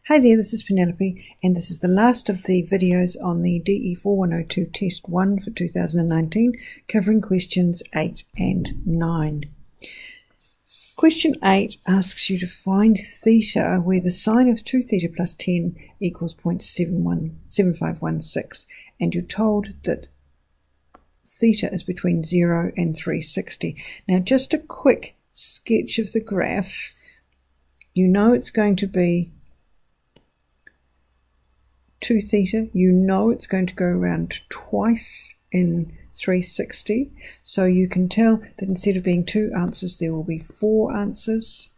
Hi there, this is Penelope, and this is the last of the videos on the DE4102 Test 1 for 2019, covering questions 8 and 9. Question 8 asks you to find theta where the sine of 2 theta plus 10 equals 0.7516, and you're told that theta is between 0 and 360. Now, just a quick sketch of the graph. You know it's going to be 2 theta, you know it's going to go around twice in 360, so you can tell that instead of being 2 answers there will be 4 answers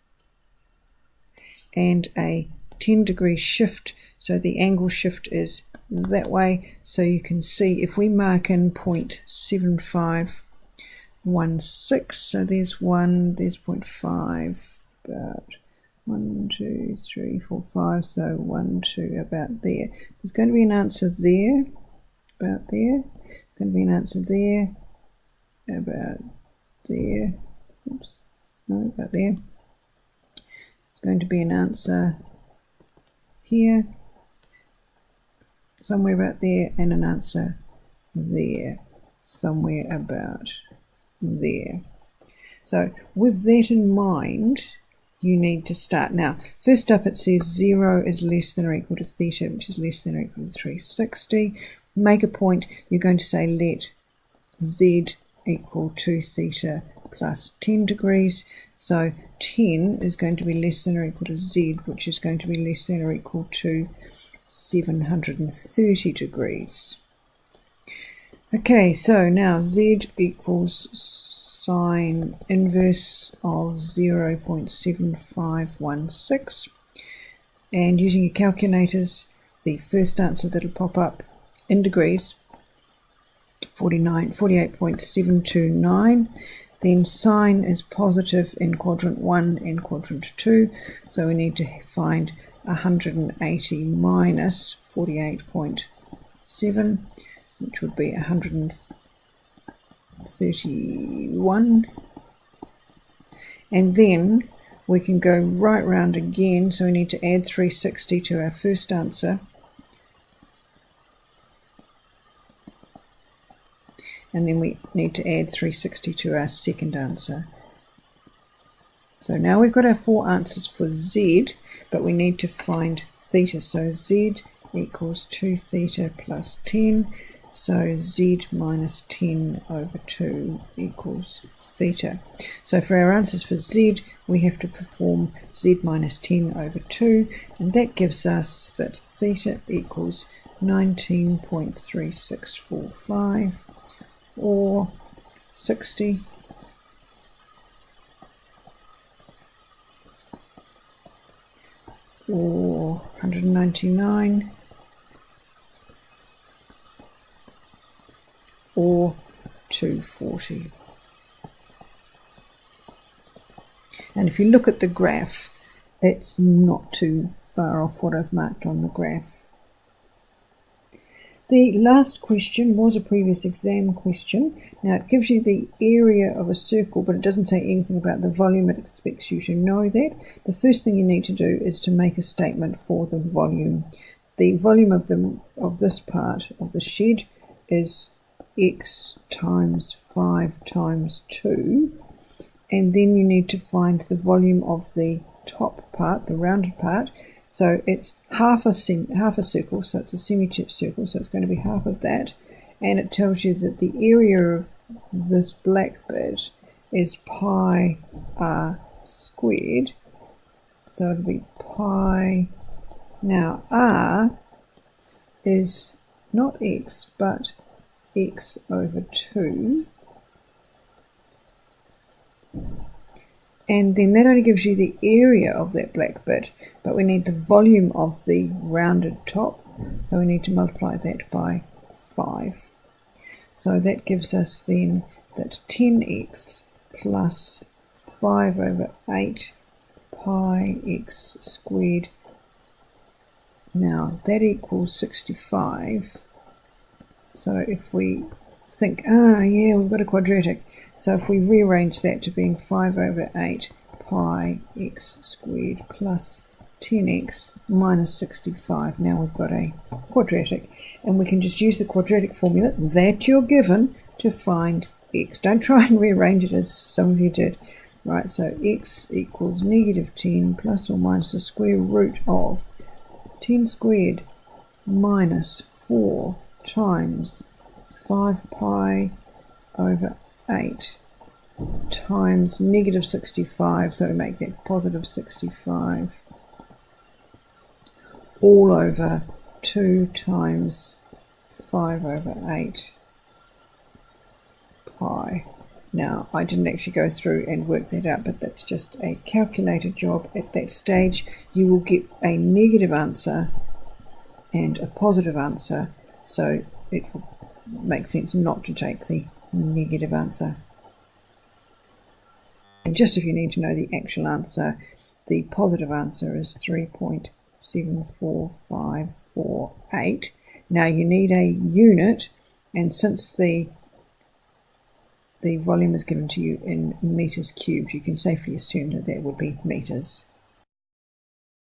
and a 10-degree shift, so the angle shift is that way. So you can see if we mark in 0.7516, so there's 1, there's 0.5, about 1, 2, 3, 4, 5, so 1, 2, about there. There's going to be an answer there, about there. There's going to be an answer there, about there. Oops, no, about there. There's going to be an answer here, somewhere about there, and an answer there, somewhere about there. So with that in mind, you need to start. Now, first up it says 0 is less than or equal to theta, which is less than or equal to 360. Make a point. You're going to say let z equal 2 theta plus 10 degrees. So 10 is going to be less than or equal to z, which is going to be less than or equal to 730 degrees. Okay, so now z equals sine inverse of 0.7516, and using your calculators, the first answer that'll pop up in degrees, 48.729. Then sine is positive in quadrant 1 and quadrant 2, so we need to find 180 minus 48.7, which would be 131, and then we can go right round again, so we need to add 360 to our first answer, and then we need to add 360 to our second answer. So now we've got our 4 answers for z, but we need to find theta, so z equals 2 theta plus 10. So z minus 10 over 2 equals theta. So for our answers for z, we have to perform z minus 10 over 2, and that gives us that theta equals 19.3645, or 60. Or 199. Or 240. And if you look at the graph, it's not too far off what I've marked on the graph. The last question was a previous exam question. Now it gives you the area of a circle, but it doesn't say anything about the volume. It expects you to know that. The first thing you need to do is to make a statement for the volume. The volume of this part of the shed is x times 5 times 2, and then you need to find the volume of the top part, the rounded part. So it's half a circle, so it's a semicircle, so it's going to be half of that, and it tells you that the area of this black bit is pi r squared, so it'll be pi. Now r is not x but x over 2, and then that only gives you the area of that black bit, but we need the volume of the rounded top, so we need to multiply that by 5. So that gives us then that 10x plus 5 over 8 pi x squared. Now that equals 65. So if we think, yeah, we've got a quadratic. So if we rearrange that to being 5 over 8 pi x squared plus 10x minus 65. Now we've got a quadratic, and we can just use the quadratic formula that you're given to find x. Don't try and rearrange it as some of you did. Right, so x equals negative 10 plus or minus the square root of 10 squared minus 4 times 5 pi over 8 times negative 65, so we make that positive 65, all over 2 times 5 over 8 pi. Now, I didn't actually go through and work that out, but that's just a calculated job. At that stage, you will get a negative answer and a positive answer, so it will make sense not to take the negative answer. And just if you need to know the actual answer, the positive answer is 3.74548. Now you need a unit, and since the volume is given to you in meters cubed, you can safely assume that that would be meters.